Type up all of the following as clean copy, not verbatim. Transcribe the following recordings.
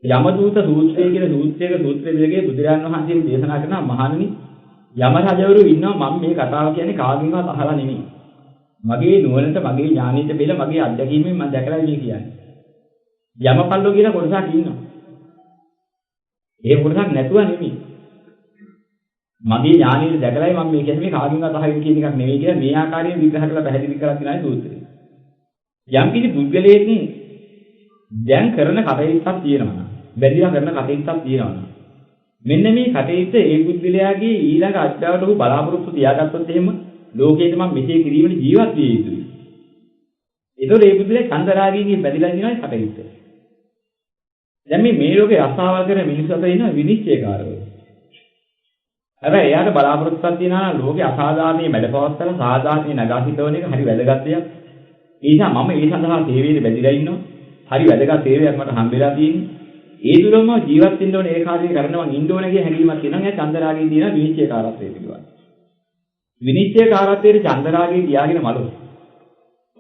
යමදූත සූත්‍රය කියන සූත්‍රයක සූත්‍ර විභාගයේ බුදුරජාණන් වහන්සේ දේශනා කරන මහණෙනි යම රජවරු ඉන්නවා මම මේ කතාව කියන්නේ කාගෙන්වත් අහලා නෙමෙයි. මගේ නුවණට මගේ ඥානෙට බෙල මගේ අත්දැකීමෙන් මම දැකලා මේ කියන්නේ. යමපල්ලෝ කියන කොටසක් ඉන්නවා. ඒ කොටසක් නැතුව නෙමෙයි. මගේ ඥානෙට දැකලායි මම මේ කියන්නේ මේ කාගෙන්වත් අහගෙන කියන එකක් නෙමෙයි කියලා මේ ආකාරයෙන් විග්‍රහ කරලා පැහැදිලි කරලා තියෙනයි සූත්‍රය. යම් කිසි පුද්ගලයෙක් දැන් කරන කටයුත්තක් තියෙනවා. බැඳිලා කරන කටයුත්තක් තියෙනවා. මෙන්න මේ කටයුත්ත ඒ පුද්ගලයාගේ ඊළඟ අත්දැකීමට උ බලාපොරොත්තු තියාගත්තොත් එහෙම ලෝකයේ මම මෙසේ කිරීමේ ජීවත් විය යුතුයි. ඒතකොට ඒ පුද්ගලයා චන්දරාගයෙන් බැඳිලා ඉන්නවයි කටයුත්ත. දැන් මේ ලෝකේ රස්සාවල් කරන මිනිස්සු අතර ඉන්න විනිශ්චයකාරයෝ. හැබැයි එයාට බලාපොරොත්තුවක් තියෙනවා නම් ලෝකේ අසාධාරණේ මැඩපවත්තලා සාධාරණේ නගා සිටවන එක හරි වැදගත් දෙයක්. ඒ නිසා මම ඒ සඳහා සේවයේ බැඳිලා ඉන්නවා. හරි වැදගත් සේවයක් මට හම්බෙලා තියෙන්නේ. ඒ දුරම ජීවත් වෙන්න ඕනේ ඒ කාර්යය කරනවා ඉන්න ඕනේ කියන හැඟීමක් තියෙනවා. එයා චන්දරාගයෙන් දින විනිශ්චයකාරත්වයේ පිළිවන්. විනිශ්චයකාරත්වයේ චන්දරාගයෙන් ගියාගෙන මලෝ.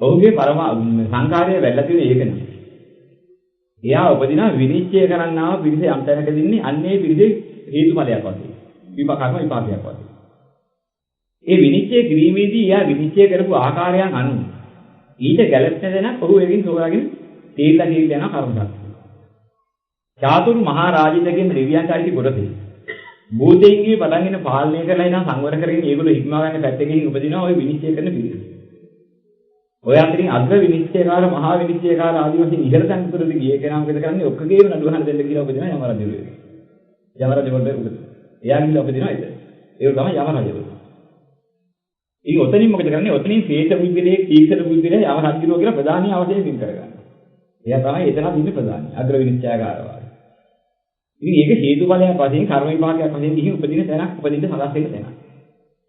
ඔහුගේ පරම සංකාරය වැළලා තියෙන ඒක නෙමෙයි. එයා උපදින විනිශ්චය කරන්නාව පිරිස යම් තැනක දින්නේ අන්නේ පිරිසේ හේතුඵලයක් වශයෙන්. විපාකයක් වශයෙන්. ඒ විනිශ්චය කිරීමේදී එයා විනිශ්චය කරපු ආකාරයන් අනුව ඊට ගැළපෙන දෙනක් ඔහු එකින් තෝරාගෙන තීරලා යන කර්මයක්. චාතුරු මහා රාජිතගෙන් දෙවියන්ට අයිති කොටසේ. භූතයන්ගේ පටන්ගෙන පාලනය කරලා ඉඳන් සංවර කරගෙන ඒගොල්ලෝ හික්මා ගන්න පැත්තකින් උපදිනවා ওই විනිශ්චය කරන පිළිවෙල. ඔය අතරින් අග්‍ර විනිශ්චයකාර මහා විනිශ්චයකාර ආදී වශයෙන් ඉහළ තැන්වලදී ගියේ කෙනා මොකද කරන්නේ ඔක්කොගේම නඩුව හන දෙන්න කියලා උපදිනවා යම රජුගේ. යම රජුගේ උපදින. එයා ගිහලා උපදිනවා ඒක. ඒක තමයි යම රජුගේ. ඉතින් ඔතනින් මොකද කරන්නේ? ඔතනින් ශ්‍රේෂ්ඨ බුද්ධිලේ තීක්ෂණ බුද්ධිලේ යම රජුගේ කියලා ප්‍රධානී අවශ්‍යයෙන් පින් කරගන්නවා. එයා තමයි එතනත් ඉන්නේ ප්‍රධානී අග්‍ර විනිශ්චයකාරවා. ඉතින් ඒක හේතුඵලයක් වශයෙන් කර්ම විපාකයක් වශයෙන් ගිහින් උපදින තැනක් උපදින්න සලස් වෙන තැනක්.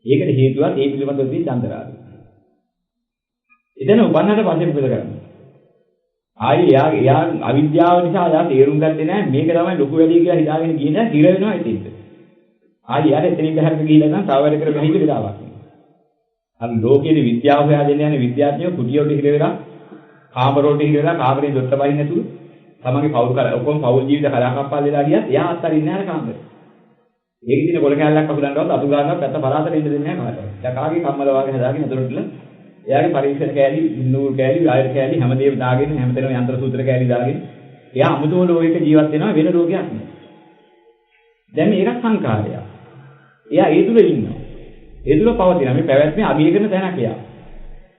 ඒකට හේතුවක් ඒ පිළිබඳව තියෙන චන්දරාගය. එතන උපන්නට පස්සේ මොකද කරන්නේ? ආයි එයා අවිද්‍යාව නිසා එයා තේරුම් ගත්තේ නැහැ මේක තමයි ලොකු වැඩි කියලා හිතාගෙන ගියේ නැහැ හිර වෙනවා ඉතින්. ආයි යාර එතනින් බහැරට ගිහිල්ලා නම් තව වැඩ කර බැහැ කියලා දාවක්. අර ලෝකයේ විද්‍යාව හොයා දෙන්න යන විද්‍යාඥයෝ කුටියට හිර වෙලා කාමරෝට හිර වෙලා කාමරේ දොස්තර බහින්න නැතුව තමන්ගේ පෞල් කර ඔක්කොම පෞල් ජීවිත කලාකප්පල් වෙලා ගියත් එයා අත්තරින්නේ නැහැ කාමරේ. ඒක දින ගොඩ කැලලක් අහුලන්නවත් අතු ගන්නවත් පැත්ත පරාතට ඉන්න දෙන්නේ නැහැ කාටවත්. දැන් කාගේ කම්මල වාගේ හදාගෙන හදරටල එයාගේ පරීක්ෂණ කෑලි, නූල් කෑලි, වයර් කෑලි හැමදේම දාගෙන හැමතැනම යන්ත්‍ර සූත්‍ර කෑලි දාගෙන එයා අමුතුම ලෝකයක ජීවත් වෙනවා වෙන ලෝකයක් නෙවෙයි. දැන් මේක සංකාරයක්. එයා ඒ තුල ඉන්නවා. ඒ තුල පවතින මේ පැවැත්මේ අගය කරන තැනක් එයා.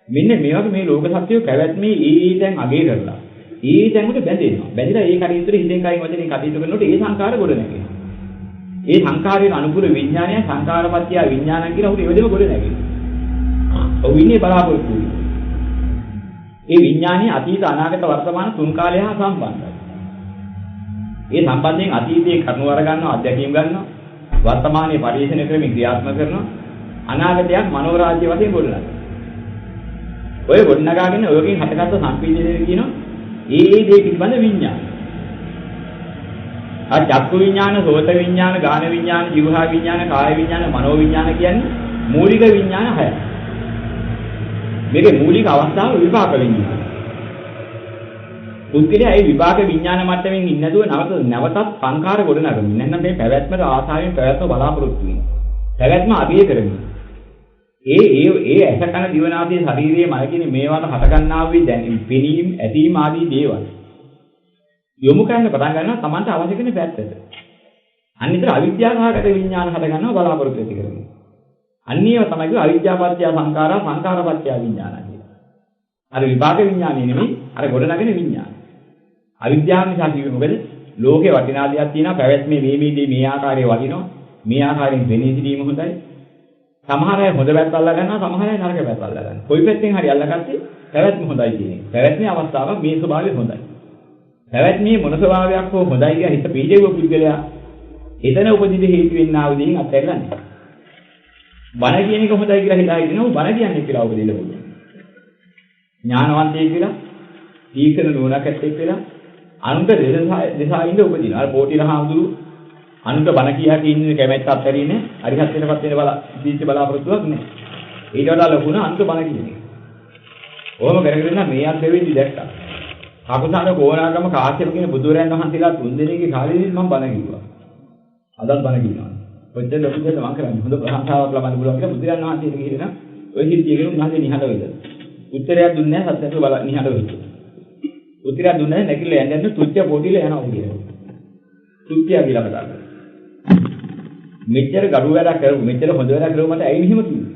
මෙන්න මේ වගේ මේ ලෝක සත්‍යය පැවැත්මේ ඒ දැන් අගය කරලා ඒ දැන් උඩ බැඳෙනවා. බැඳිලා ඒ කටයුතු හිතෙන් කයින් වචනෙන් කටයුතු කරනකොට ඒ සංකාර ගොඩ නැගෙනවා. ඒ සංකාරයෙන් අනුකූල විඥානය සංකාරපත්‍ය විඥානං කියලා උඩ එවෙදම ගොඩ නැගෙනවා. ඔව් ඉන්නේ බලාපොරොත්තු වෙන්නේ. ඒ විඥානීය අතීත අනාගත වර්තමාන තුන් කාලය හා සම්බන්ධයි. ඒ සම්බන්ධයෙන් අතීතයේ කරුණු වර ගන්නවා අධ්‍යක්ීම් ගන්නවා වර්තමානයේ පරිශීලනය කරමින් ක්‍රියාත්මක කරනවා අනාගතයක් මනෝරාජ්‍ය වශයෙන් ගොඩනගනවා. ඔය ගොඩනගාගෙන ඔයකින් හටගත්ත සම්පීඩනය කියනවා ඒ දේ පිළිබඳ විඥාන. ආ චක්කු විඥාන, සෝත විඥාන, ගාන විඥාන, જીවහා විඥාන, කාය විඥාන, මනෝ විඥාන කියන්නේ මූලික විඥාන 6ක්. මේකේ මූලික අවස්ථාව විපාක විඥාන. පුද්ගලයා ඒ විපාක විඥාන මට්ටමින් ඉන්නේ නැතුව නැවතත් සංඛාර ගොඩනගමින් නැත්නම් මේ පැවැත්මට ආසාවෙන් පැවැත්ම බලාපොරොත්තු වෙනවා. පැවැත්ම අගය කරමින්. ඒ ඇසකන දිවනාදී ශරීරයේ මන කියන මේවට හටගන්නා වූ දැනීම්, පෙනීම්, ඇතීම් ආදී දේවල් යොමු කරන්න පටන් ගන්නවා Tamanට අවශ්‍ය කරන පැත්තට. අනිතර අවිද්‍යාවහගත විඥාන හටගන්නවා බලාපොරොත්තු ඇති කරගෙන. අන්නේව තමයි අවිද්‍යාපත්‍ය සංඛාරා සංඛාරපත්‍ය විඥාන කියලා. අර විපාක විඥානෙ නෙමෙයි අර ගොඩනගෙන විඥාන. අවිද්‍යාව නිසා කිව්වේ මොකද? ලෝකේ වටිනා දෙයක් තියෙනවා පැවැත්මේ මේ ආකාරයේ වටිනවා. මේ ආකාරයෙන් වෙන්නේ සිටීම හොඳයි. සමහර අය හොඳ පැත්ත අල්ලා ගන්නවා සමහර අය නරක පැත්ත අල්ලා ගන්නවා. කොයි පැත්තෙන් හරි අල්ලාගත්තේ පැවැත්ම හොඳයි කියන එක. පැවැත්මේ අවස්ථාවක් මේ ස්වභාවය හොඳයි. පැවැත්මේ මොන ස්වභාවයක් හෝ හොඳයි කියලා හිත පීඩේව පුද්ගලයා එතන උපදින හේතු වෙන්නා වූ දේන් අත්හැරලා නැහැ. බණ කියන එක හොඳයි කියලා හිතා හිටිනවා බණ කියන්නේ කියලා උපදින්න පුළුවන්. ඥානවන්තයෙක් කියලා දීකන නුවණක් ඇත්තෙක් කියලා අනුන්ට දෙසා ඉඳ උපදින. අර පොටිරහඳුරු අනුන්ට බණ කියා කියන්නේ කැමැත්ත අත්හැරීනේ අරිහත් වෙනපත් වෙන දීච්ච බලාපොරොත්තුවක් නෑ. ඊට වඩා ලොකුන අනුන්ට බණ කියන්නේ. ඕම කරගෙන මේ අත් දෙවෙනි දැක්කා. කකුසාන කෝණාගම කාශ්‍යප කියන බුදුරයන් වහන්සේලා තුන් දෙනෙක්ගේ කාලෙදිත් මම බණ කිව්වා. අදත් බණ කියනවා. ඔච්චර ලොකු දෙයක් මම කරන්නේ. හොඳ ප්‍රශංසාවක් ලබන්න පුළුවන් කියලා බුදුරයන් වහන්සේට කියනවා. ඔය සිද්ධිය කියන උන්වහන්සේ නිහඬ වෙයිද? උත්තරයක් දුන්නේ නැහැ සත්‍යයට බල නිහඬ වෙයිද? උත්තරයක් දුන්නේ නැහැ නැගිටලා යන්නේ තුච්ච පොඩිල යනවා කියලා. තුච්චය කියලා කතා කරා. මෙච්චර ගරු වැඩක් කරමු මෙච්චර හොඳ වැඩක් කරමු මට ඇයි මෙහෙම කිව්වේ?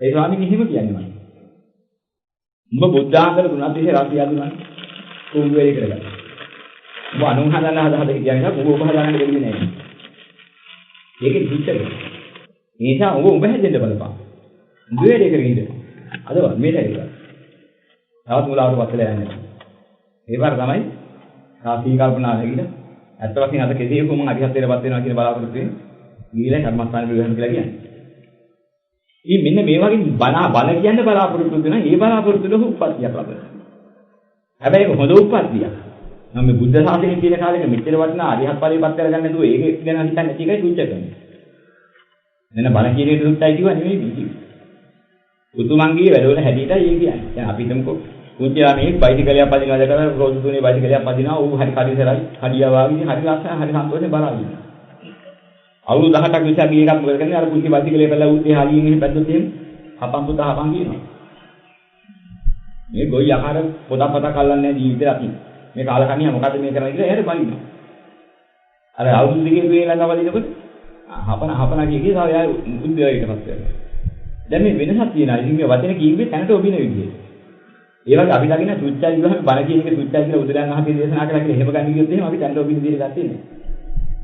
ඒ ස්වාමීන් මෙහෙම කියන්නේ මම. උඹ බුද්ධාගම තුනක් විශ්ේ රාශිය අඳුනන්නේ. උඹ වෙලේ කරගන්න. උඹ අනුන් හදන්න හදහද කියන්නේ උඹ ඔබ හදන්න දෙන්නේ නැහැ. ඒකේ දුච්චද? ඒ නිසා උඹ හැදෙන්න බලපන්. උඹ වෙලේ කරගෙන ඉන්න. අදවත් මේක ඇවිල්ලා. තවත් මුලාවට පස්සලා යන්නේ. ඒ පාර තමයි රාශී කල්පනා නැගිලා ඇත්ත වශයෙන් අද කෙසේ කොහොම අධිහත්යටපත් වෙනවා කියන බලාපොරොත්තු වෙන නීල කර්මස්ථාන පිළිගන්න කියලා කියන්නේ. ඉතින් මෙන්න මේ වගේ බල කියන්නේ බලාපොරොත්තු වෙන ඒ බලාපොරොත්තු වල උප්පත්තියක් ලබනවා. හැබැයි ඒක හොඳ උප්පත්තියක්. මම මේ බුද්ධ ශාසනයේ තියෙන කාලෙක මෙච්චර වටිනා අධිහත් ඵලයපත් කරගන්න නැතුව ඒක ගැන හිතන්නේ නැති එකයි තුච්ච කරන්නේ. මෙන්න බල කියන එක තුච්චයි කියවා නෙමෙයි කිව්වේ. උතුමන්ගේ වැඩවල හැදීටයි ඒ කියන්නේ. දැන් අපි හිතමුකෝ පුංචිලා මේ බයිසිකලයක් පදිනවා දැකලා රෝද තුනේ බයිසිකලයක් පදිනවා ඌ හරි කඩිසරයි කඩියා වාගේ හරි ලස්සන හරි සන්තෝෂෙන් බලනවා. අවුරුදු 18ක් විතර ගිය එකක් මොකද කරන්නේ අර පුංචි බයිසිකලේ බලලා ඌ ඒ හරියෙන් එහෙ පැද්දොත් එහෙම හපන් පුතා හපන් කියනවා. මේ ගොයි ආකාර පොතක් අල්ලන්නේ නැහැ ජීවිතේ අපි. මේ කාලකන්ණියා මොකද මේ කරන්නේ කියලා එයාට බලිනවා. අර අවුරුදු දෙකේ වේලා ගවදිනකොට හපන කියේ තව එයා උද්‍යෝගයකටපත් වෙනවා. දැන් මේ වෙනසක් තියෙනවා. ඉතින් මේ වචන කිව්වේ තැනට ඔබින විදියට. ඒ වගේ අපි ළඟින් සුච්චයි කියවහම බණ කියන එක සුච්චයි කියලා උදලයන් අහපේ දේශනා කළා කියලා එහෙම ගන්න ගියොත් එහෙම අපි තැනට ඔබින විදියට ගත්තේ නෑ.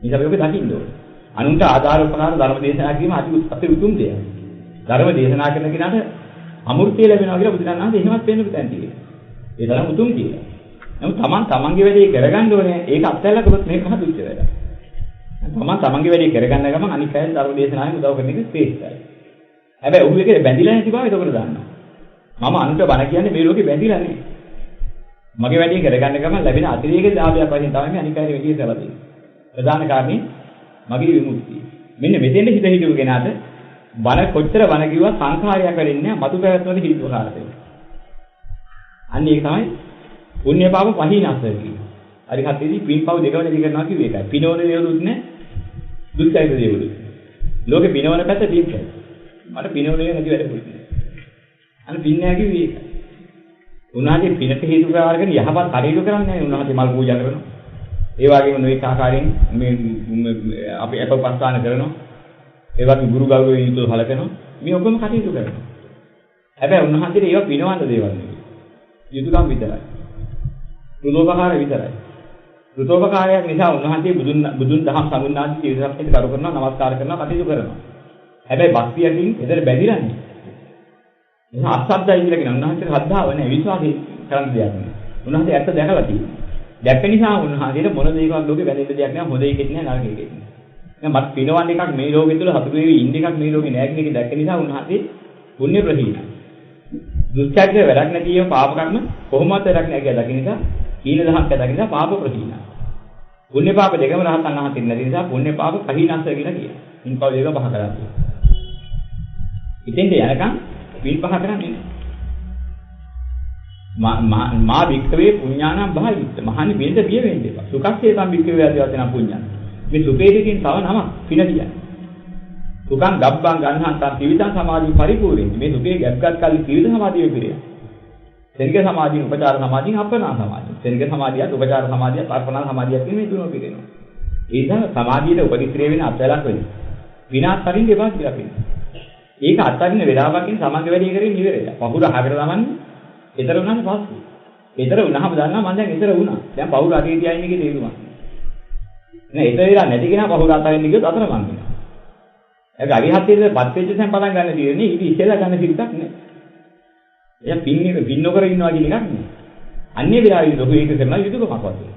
මේක අපි ඔබ දකින්න ඕනේ. අනුන්ට ආධාර උපකාර ධර්ම දේශනා කිරීම අති උතුම් දෙයක්. ධර්ම දේශනා කරන කෙනාට අමෘතය ලැබෙනවා කියලා බුදුරජාණන් වහන්සේ එහෙමත් පෙන්නපු තැන තියෙනවා. ඒ තරම් උතුම් කියලා. නමුත් තමන්ගේ වැඩේ කරගන්න ඕනේ. ඒක අත්හැරලා කරොත් මේක මහ දුච්ච වැඩක්. තමන්ගේ වැඩේ කරගන්න ගමන් අනිත් අය ධර්ම දේශනාවෙන් උදව් කරන එක ශ්‍රේෂ්ඨයි. හැබැයි ඔහු එකේ බැඳිලා නැති බව ඒකට දාන්නවා. මම අනුන්ට බණ කියන්නේ මේ ලෝකේ බැඳිලා නැහැ. මගේ වැඩේ කරගන්න ගමන් ලැබෙන අතිරේක ලාභයක් වශයෙන් තමයි මේ අනිත් අය විදියට කරලා දෙන්නේ. ප්‍රධාන කාරණේ මගේ විමුක්තිය. මෙන්න මෙතෙන්ද හිත හිතුව කෙනාට බණ කොච්චර බණ කිව්වා සංඛාරයක් වෙන්නේ නැහැ. මතු පැවැත්මවල හිතුවකාර වෙනවා. අන්න ඒක තමයි පුණ්‍ය පාප පහිනස්ස කියන්නේ. හරි හතේදී පින් පව් දෙකම නැති කරනවා කිව්වේ ඒකයි. පිනවන දේවලුත් නැහැ. දුක්ඛයිද දේවලුත්. ලෝකේ පිනවන පැත්ත දීප්තයි. මට පිනවන දේ නැති වැඩකුත් නැහැ. අන්න පින් නැහැ කිව්වේ ඒක. උන්වහන්සේ පිනට හේතු කරගෙන යහපත් කටයුතු කරන්නේ නැහැ. උන්වහන්සේ මල් පූජා කරනවා. ඒ වගේම නොඑක ආකාරයෙන් මේ අපි අපපස්ථාන කරනවා. ඒ වගේ ගුරු ගෞරවයෙන් යුතුව හලකනවා. මේ ඔක්කොම කටයුතු කරනවා. හැබැයි උන්වහන්සේට ඒවා පිනවන්න දේවල් නෙවෙයි. යුතුයකම් විතරයි. රුදෝපකාර විතරයි. රුදෝපකාරයක් නිසා උන්වහන්සේ බුදුන් දහම් සමුන්නාදී ජීවිතයත් කරු කරනවා, නමස්කාර කරනවා, කටයුතු කරනවා. හැබැයි භක්තියකින් එතන බැඳිලා නැහැ. එහෙනම් අත්සද්දයි කියලා කියන උන්වහන්සේට ශ්‍රද්ධාව නැහැ, විශ්වාසය කරන්න දෙයක් නැහැ. උන්වහන්සේ ඇත්ත දැකලා තියෙනවා. දැක්ක නිසා උන්වහන්සේට මොන දෙයකවත් ලෝකේ බැඳෙන්න දෙයක් නැහැ, හොඳ එකෙත් නැහැ, නරක එකෙත් නැහැ. දැන් මත් පිනවන්න එකක් මේ ලෝකෙ තුල හසු වෙවි ඉන්න එකක් මේ ලෝකේ නැහැ කියන එක දැක්ක නිසා උන්වහන්සේ පුණ්‍ය ප්‍රහීනයි. දුස්චර්ය වැඩක් නැති ඒවා පාප කර්ම කොහොමවත් වැඩක් නැහැ කියලා දකින්න නිසා කීන දහම් කියලා දකින්න පාප ප්‍රහීනයි. පුණ්‍ය පාප දෙකම රහතන් වහන්සේ නැති නිසා පුණ්‍ය පාප ප්‍රහීනස්ස කියලා කියනවා. ඉන් පව දෙක පහ කරලා තියෙනවා. ඉතින්ද යනකම් පින් පහ කරන්නේ මා වික්‍රේ පුඤ්ඤානම් භාවිත මහණි වෙන්න බිය වෙන්න එපා. සුඛස්සේ තම් වික්‍රේ ආදී වචන පුඤ්ඤාන. මේ සුඛේදකින් තව නම පින කියන්නේ. සුඛං ගබ්බං ගන්නහන් තම් ත්‍රිවිධ සමාධි පරිපූර්ණයි. මේ සුඛේ ගැබ්ගත් කල්ලි ත්‍රිවිධ සමාධිය පිළිය. සෙනග සමාධිය, උපචාර සමාධිය, අපනා සමාධිය. සෙනග සමාධියත්, උපචාර සමාධියත්, අපනා සමාධියත් කියන මේ තුනම පිළිනවා. ඒ නිසා සමාධියට උපදිත්‍රය වෙන අත්ලක් වෙන්නේ. විනාශ කරින්න එපා කියලා කියනවා. ඒක අත්හරින්න වෙලාවකින් සමග වැඩි කරගෙන ඉවරයි. පහුර අහකට දාමන්නේ. ඊතර වුණාට පස්සේ. ඊතර වුණාම දන්නවා මම දැන් ඊතර වුණා. දැන් පහුර අගේ තියන්නේ එකේ තේරුමක්. නෑ ඊතර වෙලා නැති කෙනා පහුර අතරින් ගියොත් අතර මං වෙනවා. ඒක අරිහත්යේදී පත් වෙච්ච තැන් පටන් ගන්න තියෙන්නේ ඊට ඉස්සෙල්ලා ගන්න සිරිතක් නෑ. එයා පින් නොකර ඉන්නවා කියන එකක් නෑ. අන්‍ය විලාසී ලොකු ඒක කරන යුතුයකමක් වගේ.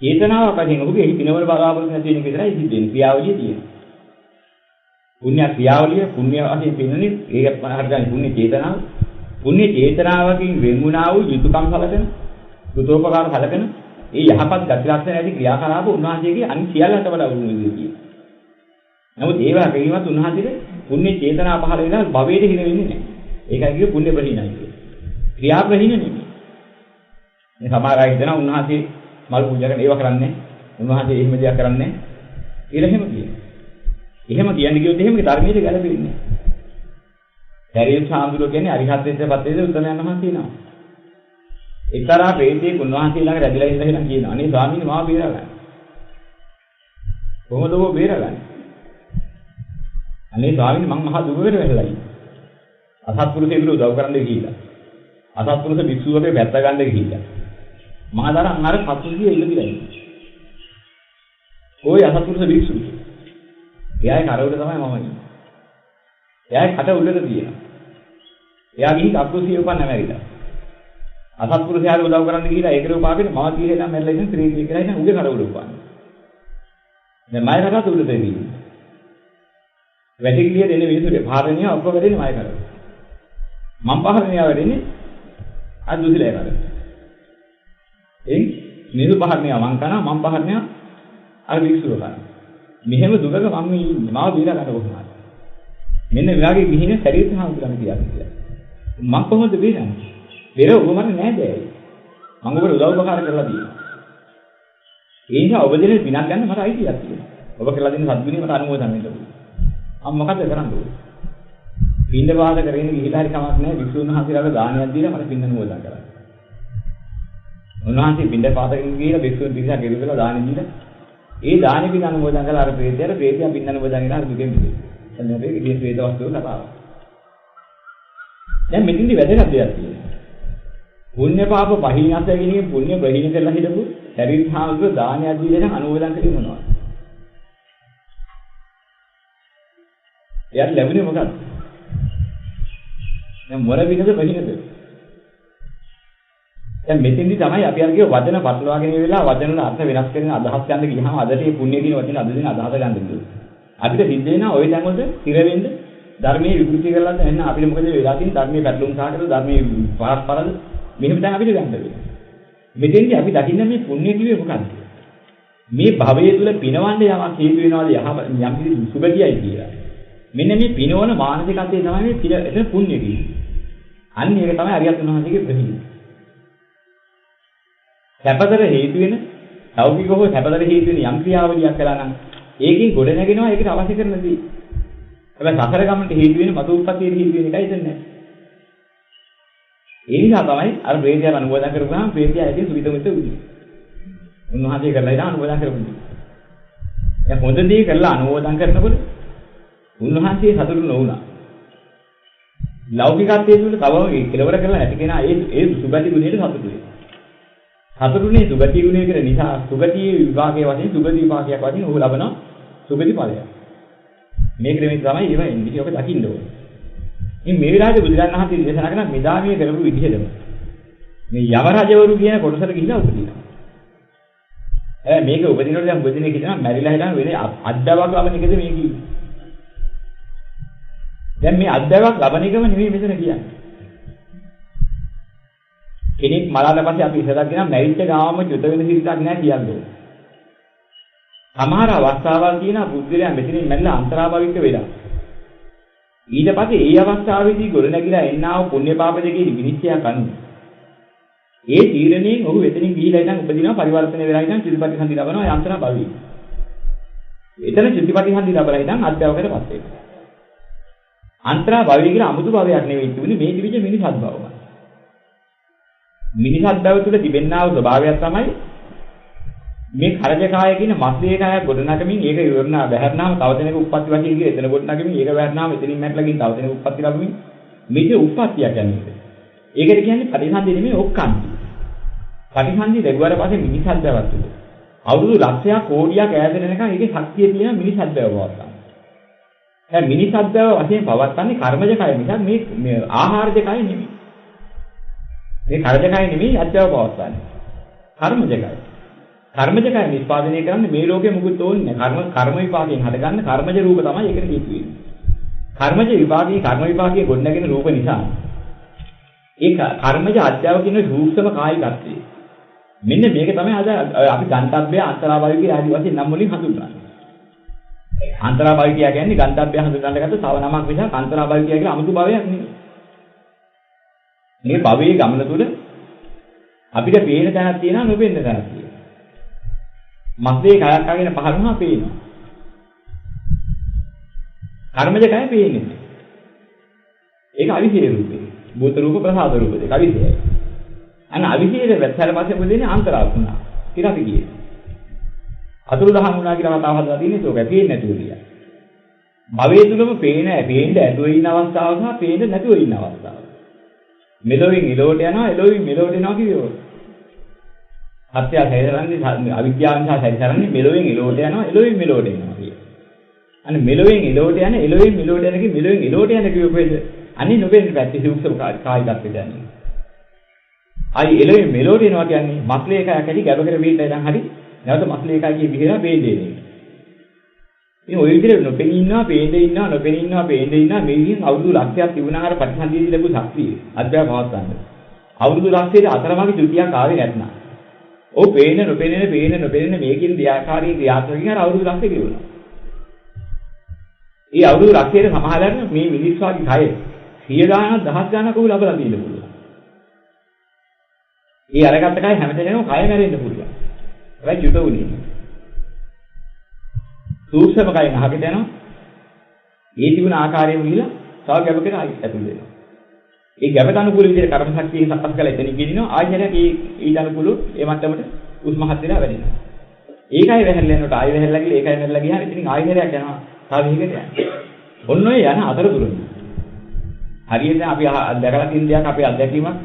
චේතනාවක් වශයෙන් ඔහුගේ එහි පිනවල බලාපොරොත්තු නැති වෙන එක විතරයි සිද්ධ වෙන්නේ. ක්‍රියාවලිය තියෙනවා. පුණ්‍ය ක්‍රියාවලිය පුණ්‍ය වශයෙන් පින්නනේ ඒක හරියට පුණ්‍ය චේතනාව. පුණ්‍ය චේතනාවකින් වෙන්ුණා වූ යුතුයකම් සැලකෙන, සුතෝපකාර සැලකෙන, ඒ යහපත් ගති ලක්ෂණ ඇති ක්‍රියාකලාප උන්වහන්සේගේ අනිත් සියල්ලට වඩා උරුම විදිහට. නමුත් ඒවා කිරීමත් උන්වහන්සේට පුණ්‍ය චේතනා පහළ වෙලා භවයට හිර වෙන්නේ නැහැ. ඒකයි කියේ පුණ්‍ය ප්‍රහීනයි කියන්නේ. ක්‍රියා ප්‍රහීන නෙමෙයි. මේ සමහර අය හිතනවා උන්වහන්සේ මල් පූජා කරන ඒවා කරන්නේ. උන්වහන්සේ එහෙම දෙයක් කරන්නේ කියලා එහෙම කියනවා. එහෙම කියන්නේ කිව්වොත් එහෙම ධර්මයේ ගැළපෙන්නේ නැහැ. සරියුත් සාමුදුරුවෝ කියන්නේ අරිහත්ත්වයට පත් වෙන උත්තමයන් වහන්සේ නම. එක්තරා ප්‍රේතයෙක් උන්වහන්සේ ළඟ රැඳිලා ඉඳලා හිටන් කියනවා අනේ ස්වාමීනි මාව බේරගන්න. කොහොමද ඔබ බේරගන්නේ? අනේ ස්වාමීනි මං මහා දුකකට වැටලා ඉන්නේ. අසත්පුරුෂයෙකුට උදව් කරන්න ගිහිල්ලා. අසත්පුරුෂ භික්ෂුවගේ පැත්ත ගන්න ගිහිල්ලා. මම තරම් අර පතුලිය ඉල්ලදිලා ඉන්නේ. ওই අසත්පුරුෂ භික්ෂුව. එයාගේ කර උඩ තමයි මම ඉන්නේ. එයාගේ කට උඩට තියෙනවා. එයා ගිහින් අකුසිය උපන්න නැමරිලා. අසත්පුරුෂයාට උදව් කරන්න ගිහිල්ලා ඒකට උපාපෙට මම කීරේ නම් මැරලා ඉන්න ශ්‍රී කියලා ඉන්න උගේ කර උඩ උපන්න. දැන් මයි කටත් උඩට දෙන්නේ. වැටිකිලිය දෙන්නේ මිනිසුන්ගේ පාරණිය ඔක්කොම දෙන්නේ මයි කර. මම පහරණිය වෙන්නේ අදුසිලේ කර. නිරු පහරණිය මං කරනවා මං පහරණිය අර වික්ෂුව කරනවා. මෙහෙම දුකක මම ඉන්නේ මාව බීලා ගන්න කොහොමද? මෙන්න විවාගේ ගිහින් ශරීර සාහෘදම් කියන්නේ. මං කොහොමද බීරන්නේ? පෙර ඔබ මට නෑ දැයි. මං ඔබට උදව් උපකාර කරලා තියෙනවා. ඒ නිසා ඔබ දෙන දිනක් ගන්න මට අයිතියක් තියෙනවා. ඔබ කරලා දෙන සද්ගුණේ මට අනුමෝදන් වෙන්න ඕනේ. මම මොකද කරන්න ඕනේ? පින්ඳ වාද කරගෙන ගිහිලා හරි කමක් නෑ වික්ෂුන් වහන්සේලාට දානයක් දීලා මට පින්න අනුමෝදන් කරන්න. උන්වහන්සේ පින්ඳ පාතකින් ගිහිලා වික්ෂුන් පිරිසක් ගෙරුවලා දානෙ දීලා ඒ දානෙ පින්න අනුමෝදන් කරලා අර ප්‍රේතයා පින්න අනුමෝදන් කරලා අර දුකෙන් මිදෙනවා. දැන් අපි ඉතින් ප්‍රේත වස්තුව කතාව. දැන් මෙතින්දි වැදගත් දෙයක් තියෙනවා. පුණ්‍ය පාප පහිනස ගැනීම පුණ්‍ය ප්‍රහීන කරලා හිටපු ශරීර හාමුදුරුවෝ දානයක් දීලා අනුමෝදන් කරේ මොනවද? එයාට ලැබුණේ මොකක්ද? දැන් මොර විනද ප්‍රහීනද? දැන් මෙතෙන්දි තමයි අපි අර කිය වචන පටලවාගෙන ඉවෙලා වචන වල අර්ථ වෙනස් කරන අදහස් ගන්න ගියහම අදට මේ පුණ්‍ය කියන වචනේ අද දින අදහස ගන්න දෙන්නේ. අපිට සිද්ධ වෙනවා ওই තැන් වලට ස්ථිර වෙන්න ධර්මයේ විකෘති කරලා නැත්නම් අපිට මොකද වෙලා තියෙන්නේ ධර්මයේ පැටලුම් සාකර ධර්මයේ පාරද මෙහෙම දැන් අපිට ගන්න වෙනවා. මෙතෙන්දි අපි දකින්න මේ පුණ්‍ය කිව්වේ මොකක්ද? මේ භවයේ තුල පිනවන්න යමක් හේතු වෙනවාද යම් කිසි සුගතියයි කියලා. මෙන්න මේ පිනවන මානසිකත්වයේ තමයි මේ පින එතන පුණ්‍ය කියන්නේ. අන්න ඒක තමයි අරියත් උන්වහන්සේගේ ප්‍රතිපද. සැපතර හේතු වෙන ලෞකික හෝ සැපතර හේතු වෙන යම් ක්‍රියාවලියක් කළා නම් ඒකෙන් ගොඩ නැගෙනවා ඒකට අවශ්‍ය කරන දේ. හැබැයි සසර ගමනට හේතු වෙන මතු උප්පත්තියේ හේතු වෙන එකයි එතන නැහැ. ඒ නිසා තමයි අර ප්‍රේතයන් අනුමෝදන් කරපුවාම ප්‍රේතයා ඇදී සුවිතමිත උදී. උන්වහන්සේ කරලා ඉතින් අනුමෝදන් කරපුවා. දැන් හොඳ දේ කරලා අනුමෝදන් කරනකොට උන්වහන්සේ සතුටු නොවුණා. ලෞකිකත්වයේ තුල තවම කෙලවර කරලා නැති කෙනා ඒ සුගති ගුණයට සතුටු වෙනවා. සතුටුනේ සුගති ගුණය කියන නිසා සුගතියේ විභාගයේ වශයෙන් සුගති විභාගයක් වශයෙන් ඔහු ලබන සුගති ඵලය. මේ ක්‍රමයෙන් තමයි ඒව එන්නේ ඔබ දකින්න ඕනේ. ඉතින් මේ විලාසයේ බුදුරජාණන් වහන්සේ දේශනා කරන මෙදාමිය කරපු විදිහටම මේ යම රජවරු කියන කොටසට ගිහිලා උපදිනවා. මේක උපදිනකොට දැන් උපදිනේ කියනවා මැරිලා හිටන් වෙන්නේ අද්දාවක් ලබන එකද මේ කියන්නේ. දැන් මේ අද්දාවක් ලබන එකම නෙමෙයි මෙතන කියන්නේ. කෙනෙක් මරාට පස්සේ අපි ඉස්සරහට ගෙනා මැරිච්ච ගාමම චුත වෙන සිරිතක් නෑ කියන්නේ. සමහර අවස්ථාවල් තියෙනවා බුද්ධිලයා මෙතනින් මැරිලා අන්තරාභවික වෙලා. ඊට පස්සේ ඒ අවස්ථාවේදී ගොඩ නැගිලා එන්නා වූ පුණ්‍ය පාප දෙකේ විනිශ්චයක් අනුව ඒ තීරණයෙන් ඔහු එතනින් ගිහිලා ඉඳන් උපදිනවා පරිවර්තනය වෙලා ඉඳන් චුතිපටිසන්ධි ලබනවා ඒ අන්තරාභවී. එතන චුතිපටිසන්ධි ලැබලා ඉඳන් අධ්‍යාවකටපත් වෙනවා. අන්තරාභවී කියලා අමුතු භවයක් නෙවෙයි තිබුණේ මේ දිවිජ මිනිසත් භවමයි. මිනිසත් භව තුළ තිබෙනා වූ ස්වභාවයක් තමයි මේ කරජකාය කියන මස්ලේ කාය ගොඩනගමින් ඒක ඉවරනා බැහැරනාම තව දෙනෙක උප්පත්ති වශයෙන් කියලා එතන ගොඩනගමින් ඒක බැහැරනාම එතනින් මැట్లా ගින් තව දෙනෙක උප්පත්ති ලැබමින් මේක උප්පත්තියක් කියන්නේ. ඒකට කියන්නේ පටිසන්ධි නෙමෙයි ඔක්කාන්ති. පටිසන්ධි ලැබුවාට පස්සේ මිනිසත් භවයක් තුළ අවුරුදු ලක්ෂයක් කෝටියක් ඈත වෙනකන් ඒකේ ශක්තිය තියෙන මිනිසත් භව පවත්තා. දැන් මිනිසත් භව වශයෙන් පවත්න්නේ කර්මජ කය මිසක් මේ ආහාරජ කය නෙමෙයි. මේ කර්මජ කය නෙමෙයි අධ්‍යාව පවත්න්නේ. කර්මජ කය. කර්මජ කය නිස්පාදනය කරන්නේ මේ ලෝකෙ මුකුත් ඕනේ නැහැ. කර්ම විපාකයෙන් හටගන්න කර්මජ රූප තමයි ඒකට හේතු වෙන්නේ. කර්මජ විපාකයේ කර්ම විපාකයේ ගොඩනගෙන රූප නිසා ඒ කර්මජ අධ්‍යාව කියන රූපසම කායිකත්වය. මෙන්න මේක තමයි අද අපි ගන්තබ්බය අන්තරාභවික ආදී වශයෙන් නම් වලින් හඳුන්වන්නේ. අන්තරාභවික කියන්නේ ගන්තබ්බය හඳුන්වන්නකට තව නමක් විසක් අන්තරාභවික කියලා 아무තු භවයක් නෙමෙයි. මේ භවයේ ගමන තුල අපිට පේන තැනක් තියෙනවා නොපෙනෙන තැනක් තියෙනවා. මස්ලේ කයක් අගෙන පහළ වුණා පේනවා. කර්මජ කය පේන්නේ නැහැ. ඒක අවිශේෂ රූපේ. භූත රූප ප්‍රසාද රූප දෙක අවිශේෂයි. අන්න අවිශේෂ වැස්සල පස්සේ මොදෙන්නේ අන්තරාත්මනා කියලා අපි කියනවා. අතුරු දහම් වුණා කියලා කතාව හදලා තියෙන්නේ ඒක පේන්නේ නැතුව කියලා. භවයේ තුලම පේන්න ඇතුව ඉන්න අවස්ථාව සහ පේන්න නැතුව ඉන්න අවස්ථාව. මෙලොවින් එලොවට යනවා එලොවින් මෙලොවට එනවා කියනවා. සත්‍ය සැරිසරන්නේ අවිද්‍යාව නිසා සැරිසරන්නේ මෙලොවින් එලොවට යනවා එලොවින් මෙලොවට එනවා කියනවා. අන්න මෙලොවින් එලොවට යන එලොවින් මෙලොවට යන කි මෙලොවින් එලොවට යන කියුවේද අන්නේ නොබෙන්නේ පැත්තේ සූක්ෂම කායිකත්වය දැනෙන්නේ. ආයි එලොවින් මෙලොවට එනවා කියන්නේ මස්ලේ එකක් ඇටි ගැබ කර බීලා ඉඳන් හරි නැවත මස්ලේ එකක් ගියේ විහිලා බේන්නේ. ඉතින් ඔය විදිහට නොපෙනී ඉන්නවා, පේන්නේ ඉන්නවා, නොපෙනී ඉන්නවා, පේන්නේ ඉන්නවා මේ විදිහින් අවුරුදු ලක්ෂයක් තිබුණාර ප්‍රතිසන්දියේදී ලැබු ශක්තිය අධ්‍යාප පවත්වන්න. අවුරුදු ලක්ෂයේ අතරමඟ ත්‍ෘතියක් ආවේ නැත්නම්. ඔව් පේන නොපෙනෙන මේකින් දෙආකාරී ක්‍රියාත්මකකින් අර අවුරුදු ලක්ෂය ගෙවුණා. ඒ අවුරුදු ලක්ෂයේ සමහරවල් මේ මිනිස් වාගේ කය 100 ගාණක් දහස් ගාණක් ඔහු ලබලා දෙන්න පුළුවන්. ඒ අරගත්ත කය හැමදේම කය මැරෙන්න පුළුවන්. ඒයි චුත උනේ. සූක්ෂම කයෙන් අහකට යනවා. ඒ තිබුණ ආකාරයෙන් ගිහිලා තව ගැබකට ඇතුල් වෙනවා. ඒ ගැබට අනුකූල විදිහට කර්ම ශක්තිය සකස් කරලා එතනින් ගෙනිනවා. ආයෙත් ඊට අනුකූල ඒ මට්ටමට උස්ම හත් වෙලා වැඩෙනවා. ඒකයි වැහැරලා යනකොට ආයෙ වැහැරලා ගිහලා ඒකයි වැහැරලා ගියාම ඉතින් ආයෙත් යනවා. තව විහිකට යනවා. ඔන්න ඔය යන අතරතුරදී හරියට අපි දැකලා තියෙන දෙයක් අපේ අත්දැකීමක්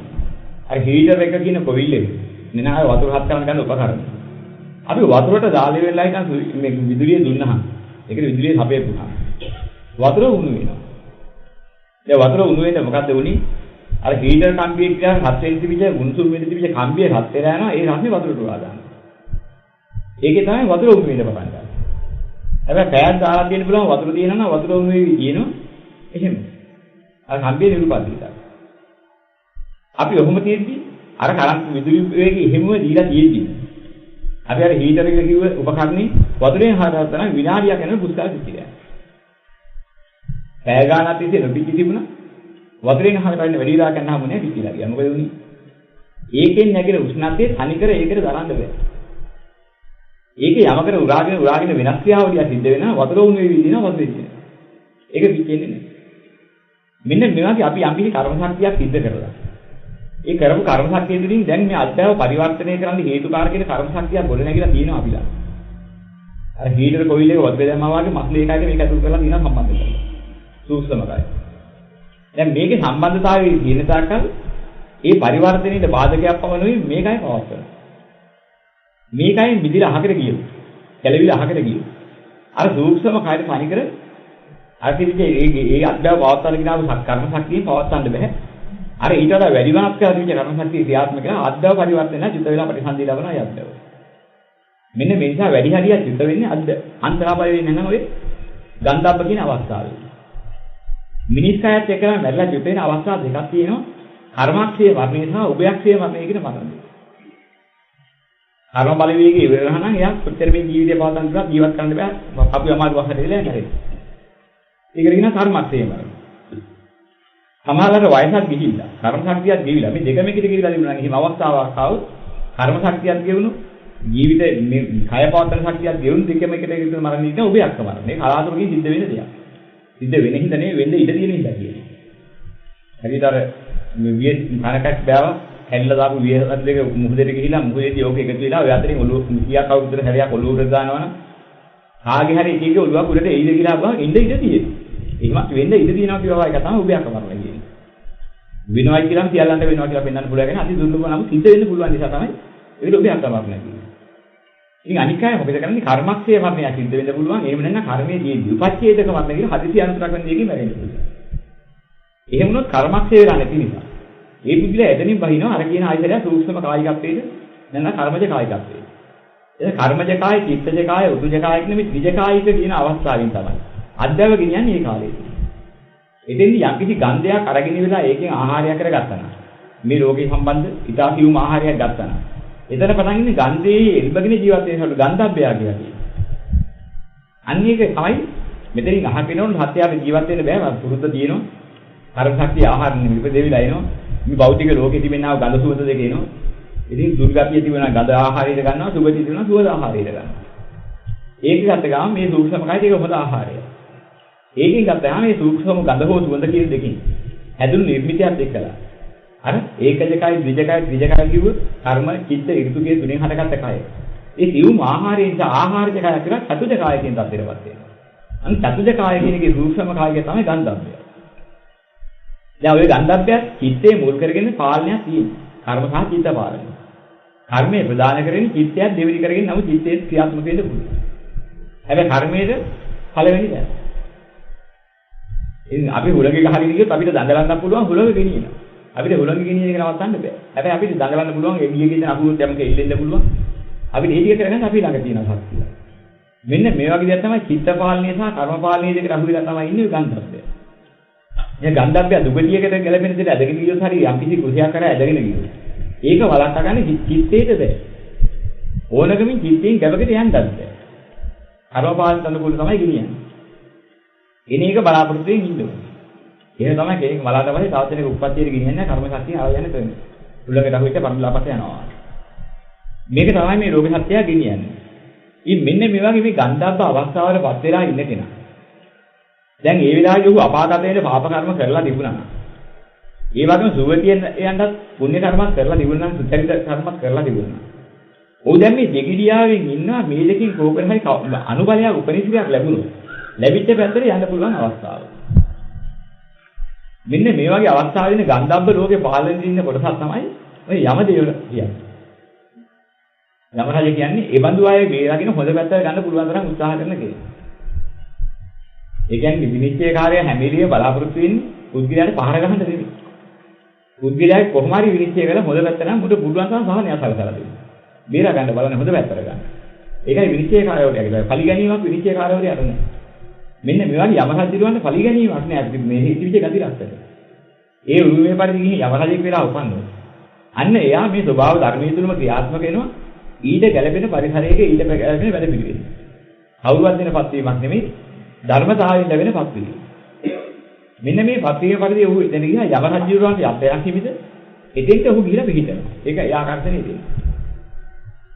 අර හීටර් එක කියන කොවිල් එක නෙනාය වතුර හත් කරන ගන්න උපකරණ. අපි වතුරට දාලි වෙලා ඉතින් මේ විදුලිය දුන්නාම ඒකේ විදුලිය හපේපුවා. වතුර උණු වෙනවා. දැන් වතුර උණු වෙන්නේ මොකද්ද උනේ? අර හීටර් කම්බියේ කියලා 7 වෙනි තිබිච්ච උණුසුම් වෙනි තිබිච්ච කම්බිය රත් වෙලා යනවා. ඒ රස්නේ වතුරට උරා දානවා. ඒකේ තමයි වතුර උණු වෙන්න පටන් ගන්නේ. හැබැයි පෑන් දාලා තියෙන බලම වතුර තියෙනවා නම් වතුර උණු වෙවි කියනවා. එහෙම. අර කම්බියේ නිරුපද්දිතා. අපි ඔහොම තියෙද්දි අර කරන්ට් විදුලි වේගය එහෙමම දීලා තියෙද්දි අපි අර හීටර් එක කිව්ව උපකරණේ වතුරෙන් හදලා තමයි විනාඩියක් යනකොට පුස්තක පිටිලා. පැය ගානක් තිස්සේ නොපිච්චි තිබුණා. වතුරෙන් හදලා ඉන්න වැඩි වෙලා ගන්නාම නේ පිටිලා ගියා. මොකද උනේ? ඒකෙන් නැගෙන උෂ්ණත්වයේ තනිකර ඒකට දරන්න බෑ. ඒකේ යමකට උරාගෙන වෙනස් ක්‍රියාවලියක් සිද්ධ වෙනවා. වතුර උණු වෙවි දිනවා වතුර ඉන්නේ. ඒක පිච්චෙන්නේ නැහැ. මෙන්න මේ වගේ අපි යම් කිසි කර්ම ශක්තියක් සිද්ධ කරලා ඒ කරපු කර්ම ශක්තිය තුළින් දැන් මේ අධ්‍යාව පරිවර්තනය කරන්න හේතුකාරක කියන කර්ම ශක්තියක් ගොඩ නැගිලා තියෙනවා අපිලා. අර හීටර් කොයිල් එක වතුර දැම්මා වගේ මස්ලේ එකයි මේක අතුල් කරලා තියෙනවා සම්බන්ධතාවය. සූක්ෂමකයි. දැන් මේකේ සම්බන්ධතාවයේ තියෙන තාක්කල් ඒ පරිවර්තනයේ බාධකයක් පවනුයි මේකයි පවත්වන. මේකයි මිදිලා අහකට ගියෝ. කැලවිලා අහකට ගියෝ. අර සූක්ෂම කයර තනිකර අර කිවිගේ ඒ අධ්‍යාව පවත්වන කිනාව කර්ම ශක්තිය පවත්වන්න බෑ. අර ඊට වඩා වැඩි වෙනස් කරලා තියෙන කර්ම ශක්තිය ක්‍රියාත්මක කරන අධ්‍යාව පරිවර්තන චිත්ත වේලා ප්‍රතිසන්දී ලබන අය අධ්‍යාව. මෙන්න මේ නිසා වැඩි හරියක් චිත්ත වෙන්නේ අන්තරාපය වෙන්නේ නැහැ ඔය ගන්ධබ්බ කියන අවස්ථාවේ. මිනිස් කයත් එක්කම මැරලා චිත්ත වෙන අවස්ථා දෙකක් තියෙනවා. කර්මක්ෂය වර්ණය සහ උභයක්ෂය වර්ණය කියන මතන. කර්ම බලවේගය ඉවර වෙනවා නම් එයා කොච්චර මේ ජීවිතය පවත්වන්න පුළුවන් ජීවත් කරන්න බෑ. අපි අමාරු වහකට ඉඳලා නැරෙයි. ඒකට කියන කර්මක්ෂය මරණ. සමහරවල් වයසක් ගිහිල්ලා කර්ම ශක්තියක් ගෙවිලා මේ දෙකම එකට ගිහිල්ලා තිබුණා නම් එහෙම අවස්ථාවක් ආවොත් කර්ම ශක්තියක් ගෙවුණු ජීවිතේ මේ කය පවත්තන ශක්තියක් ගෙවුණු දෙකම එකට ගිහින් මරණ ඉන්න ඔබ යක්ක මරණ. මේ කලාතුරකින් සිද්ධ වෙන දෙයක්. සිද්ධ වෙන හින්දා නෙවෙයි වෙන්න ඉඩ තියෙන හින්දා කියන්නේ. හරියට අර විය කනකක් බෑව හැල්ලා දාපු විය දෙක මුහුදේට ගිහිල්ලා මුහුදේදී ඕක එකතු වෙලා ඔය අතරින් ඔළුව කියක් අවුරුද්දට හැරයක් ඔළුවට දානවනම් කාගේ හරි එකේ ඔළුවක් උඩට එයිද කියලා අහුවා ඉඳ ඉඳ තියෙන්නේ. එහෙමත් වෙන්න ඉඩ තියෙනවා කියනවා එක තමයි ඔබ යක්ක මරණ කියන්නේ. වෙනවයි කියලා සියල්ලන්ට වෙනවා කියලා පෙන්වන්න පුළුවන් ගැන අති දුර්ලභ නම් සිද්ධ වෙන්න පුළුවන් නිසා තමයි ඒකට ඔබ යක්ක මරණ කියන්නේ. ඉතින් අනික් අය මොකද කරන්නේ කර්මක්ෂය මරණය සිද්ධ වෙන්න පුළුවන්. එහෙම නැත්නම් කර්මයේ ජීවිතය උපච්ඡේදක මරණ කියලා හදිසි අනුතරක් වෙන දෙයකින් මැරෙන්න පුළුවන්. එහෙම වුණොත් කර්මක්ෂය වෙලා නැති නිසා ඒ බුද්ධිලා එතනින් බහිනවා අර කියන ආයතනය සූක්ෂම කායිකත්වයේද නැත්නම් කර්මජ කායිකත්වයේද. එතන කර්මජ කාය, චිත්තජ කාය, උතුජ කාය කියන මේ ත්‍රිජ කායික කියන අවස්ථාවෙන් තමයි අධ්‍යව ගෙනියන්නේ මේ කාලේදී. එතෙන්දී යම්කිසි ගන්ධයක් අරගෙන ඉවලා ඒකෙන් ආහාරයක් කරගත්තා නම් මේ රෝගේ සම්බන්ධ ඉතා කියුම් ආහාරයක් ගත්තා නම් එතන පටන් ඉන්නේ ගන්ධයේ එල්බගෙන ජීවත් වෙනකොට ගන්ධබ්බය කියලා කියනවා. අන්න ඒක තමයි මෙතනින් අහකිනොත් හත්යාවේ ජීවත් වෙන්න බෑ පුරුද්ද තියෙනවා. කර්ම ශක්තිය ආහාර නිපදෙවිලා එනවා. මේ භෞතික ලෝකෙ තිබෙනා ගඳ සුවඳ දෙක එනවා. ඉතින් දුර්ගතිය තිබුණා ගඳ ආහාරයට ගන්නවා, සුගතිය තිබුණා සුවඳ ආහාරයට ගන්නවා. ඒක ගත්ත ගමන් මේ සූක්ෂම කයද ඒක හොඳ ආහාරය. ඒකෙන් ගත්තාම මේ සූක්ෂම ගඳ හෝ සුවඳ කියන දෙකෙන් හැදුණු නිර්මිතියත් එක්කලා. අර ඒකජකයි, ද්විජකයි, ත්‍රිජකයි කිව්ව කර්ම, චිත්ත, ඍතු කියන තුනෙන් හටගත්ත කය. ඒ සිවුම් ආහාරයෙන් ආහාරජ කය කියලා චතුජ කය කියන තත්ත්වයටපත් වෙනවා. අන්න චතුජ කය කියන එකේ සූක්ෂම කය තමයි ගන්ධබ්බය. දැන් ඔය ගන්ධබ්බය චිත්තේ මුල් කරගෙන පාලනයක් තියෙනවා. කර්ම සහ චිත්ත පාලනය. කර්මයේ ප්‍රදාන කරගෙන චිත්තයක් දෙවෙනි කරගෙන නමුත් චිත්තේ ක්‍රියාත්මක වෙන්න පුළුවන්. හැබැයි කර්මයේ පළවෙනි දැන. ඉතින් අපි හුලඟ ගහගෙන ගියොත් අපිට දඟලන්න පුළුවන් හුලඟ ගෙනියන. අපිට හුලඟ ගෙනියන එක නවත්තන්න බෑ. හැබැයි අපිට දඟලන්න පුළුවන් එළිය ගෙදන අකුරුත් යමක එල්ලෙන්න පුළුවන්. අපිට ඒ ටික කරගන්න අපි ළඟ තියෙන ශක්තිය. මෙන්න මේ වගේ දේවල් තමයි චිත්ත පාලනය සහ කර්ම පාලනය දෙකට අහු වෙලා තමයි ඉන්නේ ගන්ධබ්බය. මේ ගන්ධබ්බය දුගතියකට ගැලපෙන දෙයට ඇදගෙන ගියොත් හරි යම් කිසි කුසයක් කරා ඇදගෙන ගියොත්. ඒක වළක්වා ගන්න චිත්තේට බෑ. ඕනකමින් චිත්තයෙන් ගැබකට යන්නත් බෑ. කර්ම පාලනට අනුකූල තමයි ගෙනියන්නේ. එන එක බලාපොරොත්තු වෙමින් ඉන්න ඕනේ. ඒක තමයි කෙනෙක් මලාට පස්සේ තවත් කෙනෙක් උප්පත්තියට ගෙනියන්නේ කර්ම ශක්තිය ආවයන් කරන්නේ. උල්ලකට අහුවෙච්ච පරිලාපත යනවා. මේක තමයි මේ රෝග සත්‍යය ගෙනියන්නේ. ඉතින් මෙන්න මේ වගේ මේ ගන්ධබ්බ අවස්ථාවලපත් වෙලා ඉන්න කෙනා. දැන් ඒ වෙලාවේ ඔහු අපාගතයේ පාප කර්ම කරලා තිබුණා නම්. ඒ වගේම සුවතියෙන් යන්නත් පුණ්‍ය කර්මයක් කරලා තිබුණා නම් සුචරිත කර්මයක් කරලා තිබුණා. ඔහු දැන් මේ දෙගිඩියාවෙන් ඉන්නවා මේ දෙකෙන් කෝකර හරි අනුබලයක් උපනිශ්‍රයක් ලැබුණොත්. ලැබිච්ච පැත්තට යන්න පුළුවන් අවස්ථාව. මෙන්න මේ වගේ අවස්ථාවේදී ගන්ධබ්බ ලෝකේ පාලනයේ ඉන්න කොටසක් තමයි ඔය යමදේව කියන්නේ. යමරජ කියන්නේ ඒ බඳු අය බේරාගෙන හොඳ පැත්තට ගන්න පුළුවන් තරම් උත්සාහ කරන කෙනෙක්. ඒ කියන්නේ විනිශ්චයකාරය හැම වෙලෙම බලාපොරොත්තු වෙන්නේ පුද්ගලයාට පහර ගහන්න දෙන්නේ. පුද්ගලයාගේ කොහොම හරි විනිශ්චය කරලා හොඳ පැත්ත නම් මුට පුළුවන් තරම් සහනය සලසලා දෙන්න. බේරා ගන්න බලන්නේ හොඳ පැත්තට ගන්න. ඒකයි විනිශ්චයකාරයෝට කියන්නේ පලි ගැනීමක් විනිශ්චයකාරයෝට යන්නේ. මෙන්න මේ වගේ යමරජිරුවන්ට පලි ගැනීමක් නෑ අපිට මේ හිතවිච්ච ගති රැස්තට. ඒ උරුමේ පරිදි ගිහින් යමරජෙක් වෙලා උපන්නවා. අන්න එයා මේ ස්වභාව ධර්මයේ තුලම ක්‍රියාත්මක වෙනවා. ඊට ගැළපෙන පරිසරයක ඊට ගැළපෙන වැඩ පිළිවෙල. කවුරුවත් දෙනපත් වීමක් නෙමෙයි ධර්මතාවයෙන් ලැබෙන පත්වීම. මෙන්න මේ පත්වීම පරිදි ඔහු එතන ගියා යමරජිරුවන්ට යබ්බයක් හිමිද එතෙන්ට ඔහු ගිහිලා පිහිටනවා. ඒක එයා ආකර්ෂණය දෙන්නේ.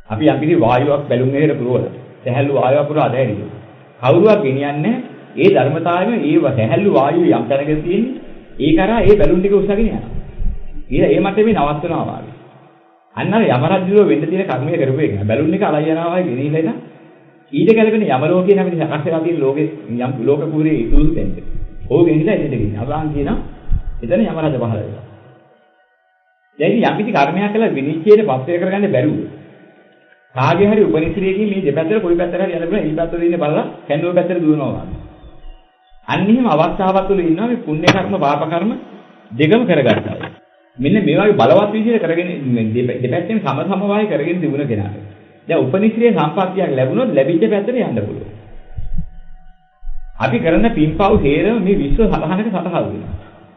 අපි යම්කිසි වායුවක් බැලුම් එකකට පුරවලා සැහැල්ලු වායුවක් පුරවා දැරියෝ. කවුරුවක් ගෙනියන්නේ ඒ ධර්මතාවයම ඒ සැහැල්ලු වායුව යම් තැනක තියෙන්නේ ඒ කරා ඒ බැලුම් ටික උස්සගෙන යනවා. ඊළඟ ඒ මට්ටමේ නවත්වනවා වාගේ. අන්න අර යමරජුව වෙන්න තියෙන කර්මය කරපු එක. බැලුම් එක අලයි යනවා වගේ ගෙනිහිලා ඉතින් ඊට ගැලපෙන යම ලෝකේ අපිට සකස් වෙලා තියෙන ලෝකේ යම් ලෝක පුරේ ඉතුරු දෙන්න. ඕක ගෙනිහිලා ඉඳින්න ගිහින්. අබාන් කියනවා එතන යමරජ පහළ වෙනවා. දැන් ඉතින් යම් කිසි කර්මයක් කළා විනිශ්චයයට පස්සේ කරගන්න බැරුව. කාගේ හරි උපනිශ්‍රයකින් මේ දෙපැත්තට කොයි පැත්තට හරි යන්න පුළුවන්. ඊ පැත්තට ඉන්නේ බලලා කැන්නුව පැත්තට දුවනවා. අන්න එහෙම අවස්ථාවක් තුළ ඉන්නවා මේ පුණ්‍ය කර්ම පාප කර්ම දෙකම කරගත්තා. මෙන්න මේ වගේ බලවත් විදිහට කරගෙන දෙපැත්තෙන් සම වායි කරගෙන තිබුණ කෙනාට. දැන් උපනිශ්‍රේ සම්පත්තියක් ලැබුණොත් ලැබිච්ච පැත්තට යන්න පුළුවන්. අපි කරන පින්පව් හේරම මේ විශ්ව සතහනක සතහල් වෙනවා.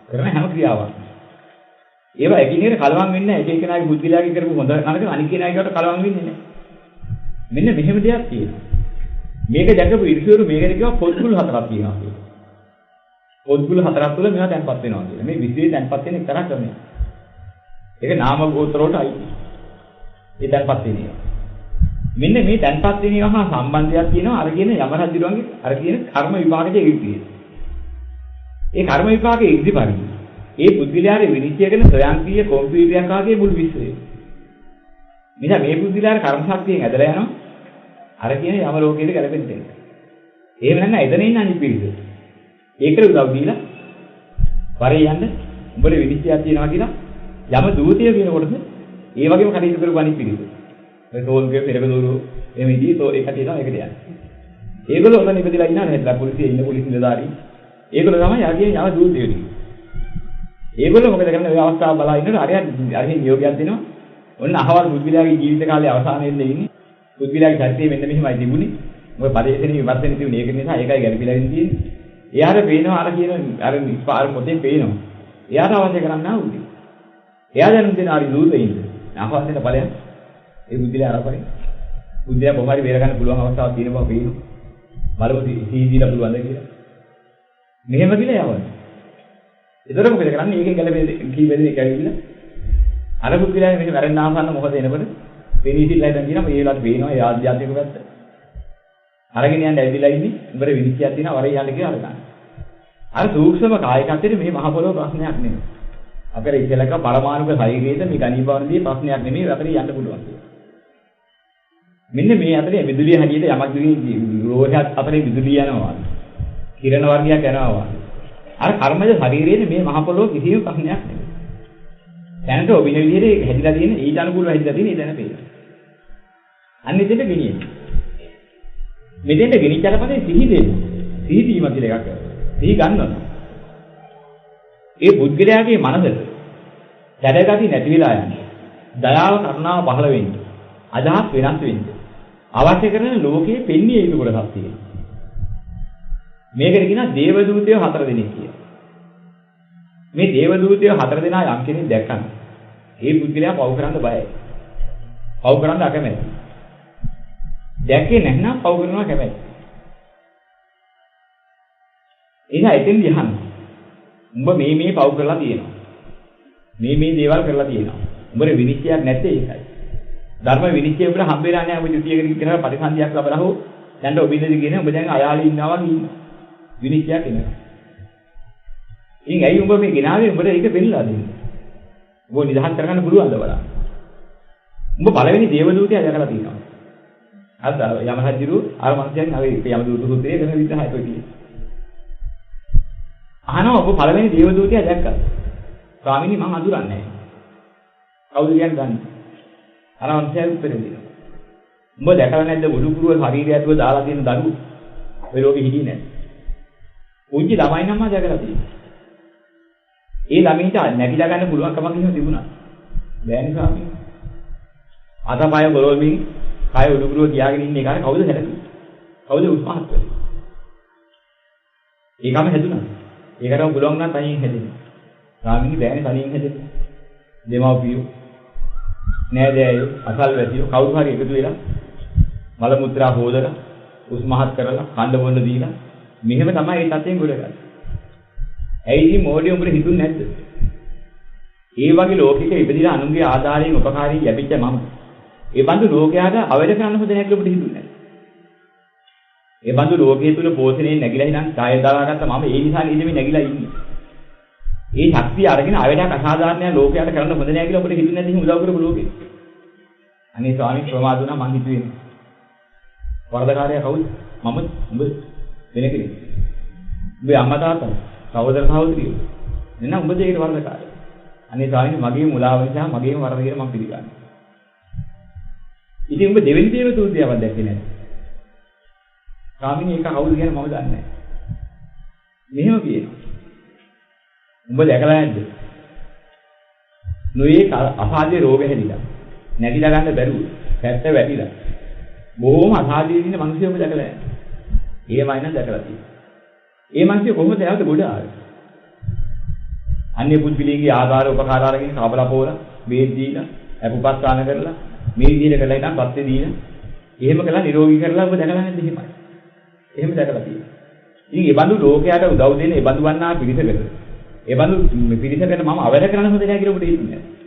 කරන හැම ක්‍රියාවක්ම. ඒවා එකිනෙකට කලවම් වෙන්නේ නැහැ. එක එකනාගේ බුද්ධිලාගේ කරපු හොඳ නරක අනිත් කෙනාගේකට කලවම් වෙන්නේ නැහැ. මෙන්න මෙහෙම දෙයක් තියෙනවා. මේක දැකපු ඉරිසිවරු මේකට කියව පොත්ගුල් හතරක් තියෙනවා කියලා. පොත්ගුල් හතරක් තුළ මේවා තැන්පත් වෙනවා කියලා. මේ විශ්වයේ තැන්පත් වෙන එක්තරා ක්‍රමයක්. ඒක නාම ගෝත්‍ර වලට අයිති. ඒ තැන්පත් වෙනවා. මෙන්න මේ තැන්පත් වෙනවා හා සම්බන්ධයක් තියෙනවා අර කියන යමරජුරුවන්ගේ අර කියන කර්ම විපාකයේ ඉර්ධිය. ඒ කර්ම විපාකයේ ඉර්ධි පරිදි ඒ බුද්ධිලාරේ විනිශ්චය කරන ස්වයංක්‍රීය කම්පියුටරයක් ආගේ මුළු විශ්වය. මෙන්න මේ බුද්ධිලාරේ කර්ම ශක්තියෙන් ඇදලා යනවා අර කියන යම ලෝකයේ ගැලපෙන්න දෙන්න. එහෙම නැත්නම් එතන ඉන්න අනිත් පිළිස. ඒකට උදව් දීලා වරේ යන්න උඹට විනිශ්චයක් තියෙනවා කියලා යම දූතිය කියන කොටස ඒ වගේම කටයුතු කරපු අනිත් පිළිස. ඒ තෝල්ගේ පෙරක දూరు එමෙ ඉදී තෝ එකට යනවා ඒකට යන්නේ. ඒගොල්ලෝ ඔතන ඉපදිලා ඉන්නා නේද? පොලිසියේ ඉන්න පොලිස් නිලධාරී. ඒගොල්ලෝ තමයි යකින් යම දූතිය වෙන්නේ. ඒගොල්ලෝ මොකද කරන්නේ? මේ අවස්ථාව බලා ඉන්නකොට අරියන් නියෝගයක් දෙනවා. ඔන්න අහවල් බුද්ධිලාගේ ජීවිත කාලේ අවසානයේදී ඉන්නේ. බුද්ධිලාගේ චරිතය මෙන්න මෙහිමයි තිබුණේ. මොකද පරිශ්‍රණයේ විවර්තන තිබුණේ ඒක නිසා ඒකයි ගැළපීලා ඉන්නේ. එයාට පේනවා අර කියන අර පොතේ පේනවා. එයාට අවශ්‍ය කරන්නේ නැහැ. එයා දැනුම් දෙන හරි දූතයින්ද. අහවල් දෙන ඵලයන් ඒ බුද්ධිලා අරපරින්. බුද්ධිලා කොහොම හරි බේර ගන්න පුළුවන් අවස්ථාවක් තියෙන බව පේනවා. බලමු සීදීලා පුළුවන්ද කියලා. මෙහෙම කියලා යවන්න. ඒතර මොකද කරන්නේ? ඒකෙන් ගැලපෙන්නේ කීපෙදෙනෙක් ඇවිල්ලා අර පුද්ගලයා මෙහෙම වැරෙන්න ආසන්න මොකද එනකොට පෙනීසිලා හිටන් කියනවා මේ වෙලාවට පේනවා ඒ ආධ්‍යාත්මික පැත්ත. අරගෙන යන්න ඇවිදලා ඉන්නේ උඹට විනිශ්චයක් තියෙනවා වරේ යන්න කියලා අරගන්න. අර සූක්ෂම කායිකත්වයේ මේ මහ පොළොව ප්‍රශ්නයක් නෙමෙයි. අපේ ඉතලක පරමාණුක ශරීරයේද මේ ඝනීභවනදී ප්‍රශ්නයක් නෙමෙයි අතරේ යන්න පුළුවන් කියලා. මෙන්න මේ අතරේ විදුලිය හැටියට යමක් දිගේ රෝහයක් අතරේ විදුලිය යනවා. කිරණ වර්ගයක් යනවා. අර කර්මජ ශරීරයේ මේ මහ පොළොව කිසිම ප්‍රශ්නයක් නෙමෙයි. දැනට ඔබින විදිහට හැදිලා තියෙන ඊට අනුකූලව හැදිලා තියෙන ඉතන පේනවා. අන්න එතෙන්ට ගෙනියන්නේ. මෙතෙන්ට ගෙනිච්චට පස්සේ සිහි දෙන්න. සිහි දීම කියලා එකක් කරනවා. සිහි ගන්නවා. ඒ පුද්ගලයාගේ මනසට දැඩගති නැති වෙලා යන්නේ. දයාව කරුණාව පහළ වෙන්නේ. අදහස් වෙනස් වෙන්නේ. අවශ්‍ය කරන ලෝකයේ පෙන්විය යුතු කොටසක් තියෙනවා. මේකට කියනවා දේව දූතයෝ 4 දෙනෙක් කියලා. මේ දේව දූතයෝ 4 දෙනා යම් කෙනෙක් දැක්කම ඒ පුද්ගලයා පව් කරන්න බයයි. පව් කරන්න අකමැති. දැක්කේ නැත්නම් පව් කරනවා කැමැති. එනිසා එතෙන් යහන්න. උඹ මේ පව් කරලා තියෙනවා. මේ දේවල් කරලා තියෙනවා. උඹේ විනිශ්චයක් නැත්තේ ඒකයි. ධර්ම විනිශ්චය උඹට හම්බ වෙලා නැහැ. ඔබ ද්විතීයකට කරලා පරිසන්දියක් ලබලා හෝ දැන් ඔබ ඉන්නදී කියන්නේ ඔබ දැන් අයාලේ ඉන්නවා වගේ ඉන්නවා. විනිශ්චයක් එනවා. ඉතින් ඇයි උඹ මේ ගෙනාවේ උඹට ඒක පෙන්නලා දෙන්නේ? උඹ නිදහස් කරගන්න පුළුවන්ද බලන්න. උඹ පළවෙනි දේව දූතයා දැකලා තියෙනවා. අද යමහජිරු අර මනුස්සයන් අර යම දූත සූත්‍රයේ කරන විදිහයි ඔය කියන්නේ. අහනවා ඔබ පළවෙනි දේව දූතයා දැක්කද? ස්වාමීනි මම අඳුරන්නේ නැහැ. කවුද කියන්නේ දන්නේ? අර මනුස්සයා උත්තර දෙනවා. උඹ දැකලා නැද්ද උඩුකුරුව ශරීරය ඇතුළේ දාලා තියෙන දරුවෝ? ඔය ලෝකෙ හිටියේ නැහැ. උන්චි ළමයි නම දැකලා තියෙනවා. ඒ ළමින්ට නැගිලා ගන්න පුළුවන් කමක් එහෙම තිබුණා. බෑනේ ස්වාමීනි. අතපය ගොරෝමින් කය උඩුකුරුව ගියාගෙන ඉන්න එක කවුද හැදුනේ? කවුද උත්සාහත් කරේ? ඒකම හැදුණා. ඒකටම පුළුවන් නම් තනියෙන් හැදෙන්න. ස්වාමීනි බෑනේ තනියෙන් හැදෙන්න. දෙමව්පියෝ නෑදෑයෝ අසල්වැසියෝ කවුරු හරි එකතු වෙලා මල මුත්‍රා හොදලා උස්මහත් කරලා කණ්ඩ බොන්න දීලා මෙහෙම තමයි ඒ තත්යෙන් ගොඩ ගන්නේ. ඇයි ඉතින් මොඩිය උඹට හිතුන්නේ නැද්ද? ඒ වගේ ලෝකික ඉපදිලා අනුන්ගේ ආධාරයෙන් උපකාරී ලැබිච්ච මම. ඒ බඳු ලෝකයාට අවැඩ කරන්න හොඳ නැහැ කියලා ඔබට හිතුන්නේ නැහැ. ඒ බඳු ලෝකයේ තුල පෝෂණයෙන් නැగిලා ඉඳන් කාය දරාගත්ත මම ඒ නිසා නේද මේ නැగిලා ඉන්නේ. ඒ ශක්තිය අරගෙන අවැඩක් අසාධාරණයක් ලෝකයට කරන්න හොඳ නැහැ කියලා ඔබට හිතුන්නේ නැති හිම උදව් කරපු ලෝකෙ. අනේ ස්වාමී ප්‍රමාද වුණා මං හිතුවේ. වරදකාරයා කවුද? මම උඹ වෙන කෙනෙක්. උඹේ අම්මා තාත්තා සහෝදර සහෝදරියෝ. එන්න උඹ දෙයකට වරදකාරය. අනේ ස්වාමීනි මගේ මුලාව නිසා මගේම වරද කියලා මම පිළිගන්නවා. ඉතින් උඹ දෙවෙනි දේව දූතයව දැක්කේ නැහැ. ස්වාමීනි ඒක කවුද කියලා මම දන්නේ නැහැ. මෙහෙම කියනවා. උඹ දැකලා නැද්ද? නොයේ අසාධ්‍ය රෝග හැදිලා. නැගිලා ගන්න බැරුව. පැත්ත වැටිලා. බොහොම අසාධ්‍ය දින මිනිස්සු උඹ දැකලා නැහැ. එහෙමයි නම් දැකලා තියෙනවා. ඒ මිනිස්සු කොහොමද යාවද ගොඩ ආවේ? අන්‍ය පුද්ගලයන්ගේ ආධාර උපකාර අරගෙන කබලා පොවලා, බේත් දීලා, අපුපස්ථාන කරලා, මේ විදිහට කළා ඉතින් පස්සේ දීලා, එහෙම කළා නිරෝගී කරලා ඔබ දැකලා නැද්ද එහෙමයි. එහෙම දැකලා තියෙනවා. ඉතින් ඒ බඳු ලෝකයට උදව් දෙන ඒ බඳු වන්නා පිරිසකට ඒ බඳු පිරිසකට මම අවැඩ කරන්න හොඳ නැහැ කියලා ඔබට හිතුන්නේ නැහැ.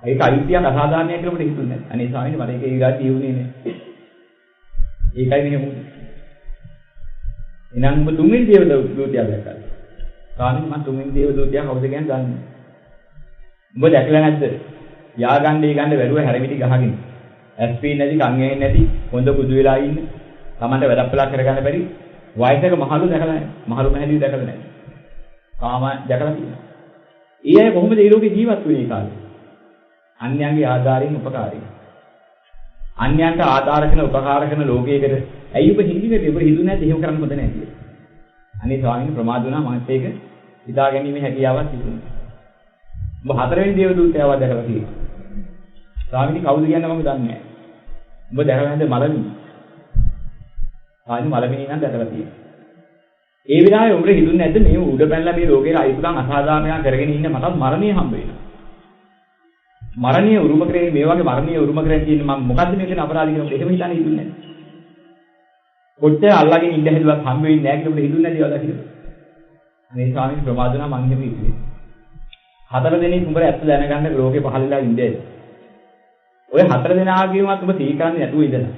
ඒක අයිතියක් අසාධාරණයක් කියලා ඔබට හිතුන්නේ නැහැ. අනේ ස්වාමීනි මට ඒක ඊගාට කියුනේ නෑ. ඒකයි මෙහෙම වුනේ. එනං ඔබ තුන්වෙනි දේව දූතයා දැක්කා. ස්වාමීනි මම තුන්වෙනි දේව දූතයා කවුද කියන්නේ දන්නේ නැහැ. ඔබ දැකලා නැද්ද? යාගන්නේ ගන්න වැරුව හැරමිටි ගහගෙන. ඇස්පීන් නැති, කන් ඇහෙන්නේ නැති, හොඳ කුදු වෙලා ඉන්න. Tamante වැඩපලක් කරගන්න බැරි වයසක මහලු දැකලා නැහැ. මහලු මහලියු දැකලා නැහැ. කාම දැකලා තියෙනවා. ඒ අය කොහොමද මේ ලෝකේ ජීවත් වෙන්නේ ඒ කාලේ? අන්‍යයන්ගේ ආධාරයෙන් උපකාරයෙන්. අන්‍යයන්ට ආධාර කරන උපකාර කරන ලෝකයකට ඇයි ඔබ හිඳින්නේ? ඔබ හිතුනේ නැද්ද එහෙම කරන්න හොඳ නැහැ කියලා. අනේ ස්වාමීන් ප්‍රමාද වුණා මමත් ඒක හිතා ගැනීමේ හැකියාවක් තිබුණා. ඔබ හතරවෙනි දේව දූතයව දැකලා තියෙනවා. ස්වාමීනි කවුද කියන්නේ මම දන්නේ නැහැ. ඔබ දැකලා නැද්ද මලමිනි? ස්වාමීනි මලමිනි නම් දැකලා තියෙනවා. ඒ විලාවේ උඹට හිතුන්නේ නැද්ද මේ උඩ පැනලා මේ ලෝකේ අයිතුකම් අසාධාරණයක් කරගෙන ඉන්න මටත් මරණය හම්බ වෙනවා. මරණීය උරුම කරේ මේ වගේ මරණීය උරුම කරගෙන තියෙන මම මොකද්ද මේක කියන අපරාධ කියන එහෙම හිතන්නේ හිතුන්නේ නැහැ. කොච්චර අල්ලගෙන ඉඳ හැදුවත් හම්බ වෙන්නේ නැහැ කියලා හිතුන්නේ නැති ඒවා දකින්න. අනේ ස්වාමීන් ප්‍රමාද වුණා මං එහෙම හිතුවේ. හතර දෙනෙක් උඹට ඇත්ත දැනගන්න ලෝකේ පහළ වෙලා ඉන්නේ. ඔය හතර දෙනාගේමත් ඔබ සිහි කරන්නේ නැතුව ඉඳලා.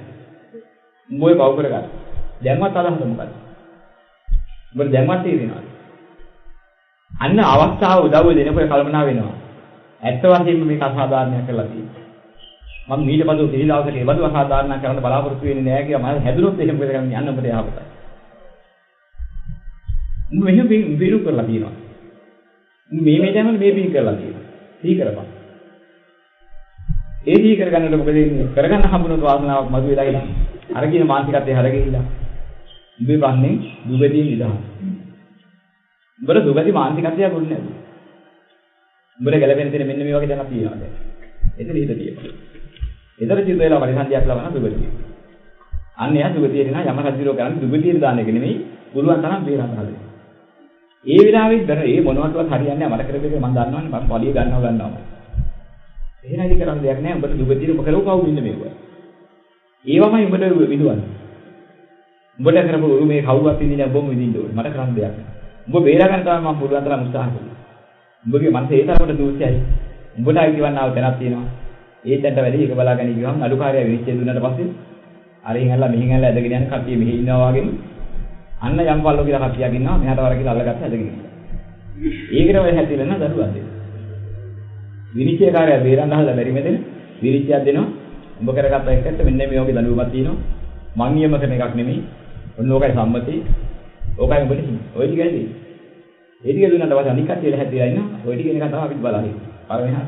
උඹ ඔය පව කරගන්න. දැන්වත් අදහස මොකද්ද? උඹට දැන්වත් තේරෙනවද? අන්න අවස්ථාව උදව් දෙනකොට කල්පනා වෙනවා. ඇත්ත වශයෙන්ම මේක අසාධාරණයක් කරලා තියෙනවා. මම ඊට පස්සේ පිළිලාවකට ඒ බඳු අසාධාරණ කරන්න බලාපොරොත්තු වෙන්නේ නැහැ කියලා මම හැදුනොත් එහෙම කරගන්න යන්න ඔබට යහපතයි. උඹ මෙහෙම බිරු කරලා තියෙනවා. මේ දැනම මේ බින් කරලා තියෙනවා. සී කරපන්. ඒ සී කරගන්නකොට මොකද වෙන්නේ? කරගන්න හම්බුනොත් වාසනාවක් මතු වෙලා ඉන්න. අර කියන මානසිකත්වයේ හරගෙilla. උඹේ වන්නේ දුගතිය නිදහස. උඹට දුගති මානසිකත්වයක් වුණ නැහැ. උඹට ගැලපෙන දේ මෙන්න මේ වගේ දැනක් තියෙනවා දැන්. එතන හිත තියෙනවා. එතන චිත්ත වේලා පරිසන්දියක් ලබන දුගතිය. අන්න එයා දුගතියට නා යම රජුරෝ කරන්නේ දුගතියට දාන එක නෙමෙයි පුළුවන් තරම් බේරන්න හදන්නේ. ඒ විලාවෙත් දර ඒ මොනවටවත් හරියන්නේ නැහැ මට කරපේක මම දන්නවනේ මම පොලිය ගන්නවා. එහෙනම් ඉතින් කරන්න දෙයක් නැහැ උඹට දුගතියට ඔබ කරව කවුද ඉන්නේ මේක. ඒවමයි උඹට විදුවන්නේ. උඹට කරපු මේ කවුරුවත් ඉන්නේ නැහැ බොම් විදින්න ඕනේ. මට කරන්න දෙයක් නැහැ. උඹ බේරා ගන්න තමයි මම පුළුවන් තරම් උත්සාහ කරන්නේ. උඹගේ මනස ඒ තරමට දූෂ්‍යයි. උඹට අයිතිවන්නාව තැනක් තියෙනවා. ඒ තැනට වැඩි එක බලාගෙන ගියවම නඩුකාරයා විනිශ්චය දුන්නාට පස්සේ අරින් ඇල්ලා මෙහින් ඇල්ලා ඇදගෙන යන කට්ටිය මෙහි ඉන්නවා වගේ අන්න යම් පල්ලෝ කියලා කට්ටියක් ඉන්නවා මෙහාට වර කියලා අල්ලගත්ත ඇදගෙන ඉන්නවා. ඒකට ඔය හැතිරෙන දරුවා දෙන්න. විනිශ්චයකාරයා බේරන්න හදලා බැරි මෙතන විනිශ්චයක් දෙනවා. උඹ කරගත්ත එකට මෙන්න මේ වගේ දඬුවමක් තියෙනවා. මං නියම කරන එකක් නෙමෙයි. ඔන්න ඕකයි සම්මතයි. ඕකයි උඹට හිමි. ඔය ටිකයි තියෙන්නේ. ඒ ටික දුන්නාට පස්සේ අනික් කට්ටියලා හැතිරලා ඉන්නවා. ඔය ටික එනකන් තමයි අපිත් බලන්නේ. අර මෙහා.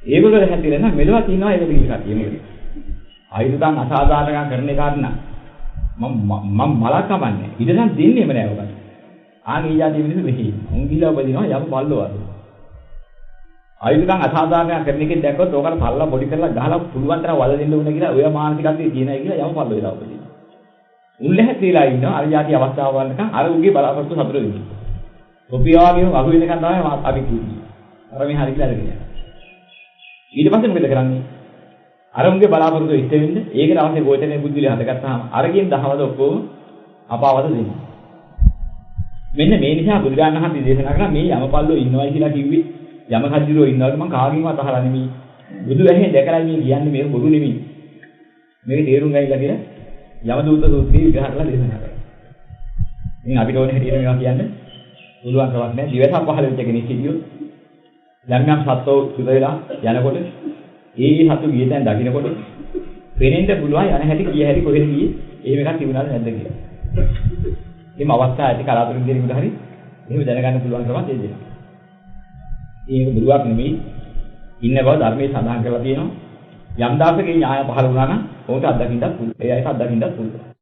ඒගොල්ලෝ හැතිරෙන මෙලොව තියෙනවා ඒක පිළි කට්ටිය මේක. ආයුධයන් අසාධාරණකම් කරන එක ගන්න. මම මලක් කපන්නේ. ඉතින් දෙන්නේම නෑ ඔකට. ආන් ඊජාතිය මිනිස්සු මෙහි. උන් ගිහලා උපදිනවා යම් පල්ලෝ වගේ. ආයුධයන් අසාධාරණකම් කරන එකෙන් දැක්කොත් ඕකට පල්ලා පොඩි කරලා ගහලා පුළුවන් තරම් වල දෙන්න ඕන කියලා ඔය මානසිකත්වයේ තියෙනයි කියලා යම් පල්ලෝ වෙලා උපදිනවා. උන් ලැහැත්තිලා ඉන්නවා අර යාති අවස්ථාව වලකම් අර උගේ බලාපොරොත්තු සතුට වෙන්නේ. කොපියාවගේම අහු වෙනකන් තමයි අපි කියන්නේ. අර මේ හරි කියලා අරගෙන යනවා. ඊට පස්සේ මොකද කරන්නේ? අර උන්ගේ බලාපොරොත්තු ඉෂ්ට වෙන්නේ ඒකට අවශ්‍ය ගෝචරයේ බුද්ධිලි හදගත්තාම අරකින් දහවද ඔක්කොම අපාවද දෙන්නේ. මෙන්න මේ නිසා බුදුරජාණන් වහන්සේ දේශනා කළා මේ යමපල්ලෝ ඉන්නවයි කියලා කිව්වේ යම කජ්ජිරෝ ඉන්නවද මම කාගෙන්වත් අහලා නෙමෙයි. බුදු ඇහේ දැකලා මේ කියන්නේ මේක බොරු නෙමෙයි. මේක තේරුම් ගන්නilla කියලා යමදූත සූත්‍රයේ විග්‍රහ කරලා දේශනා කරා. ඉතින් අපිට ඕනේ හැටියට මේවා කියන්න පුළුවන් කමක් නැහැ. දිවසක් පහළ වෙච්ච කෙනෙක් හිටියොත් යම් යම් සත්වෝ සුද වෙලා යනකොට ඒ සතු ගිය තැන් දකින්නකොට වෙනෙන්න පුළුවන් යන හැටි කිය හැටි කොහෙද ගියේ එහෙම එකක් තිබුණාද නැද්ද කියලා. එහෙම අවස්ථා ඇති කලාතුරකින් දෙනෙකුට හරි එහෙම දැනගන්න පුළුවන් කමක් දෙන්නවා. ඒක බුදුවක් නෙමෙයි ඉන්න බව ධර්මයේ සඳහන් කරලා තියෙනවා. යම් දාසකේ ඥාය පහළ වුණා නම් උන්ට අත්දකින්නත් පුළුවන්. ඒ අයට අත්දකින්නත් පුළුවන්.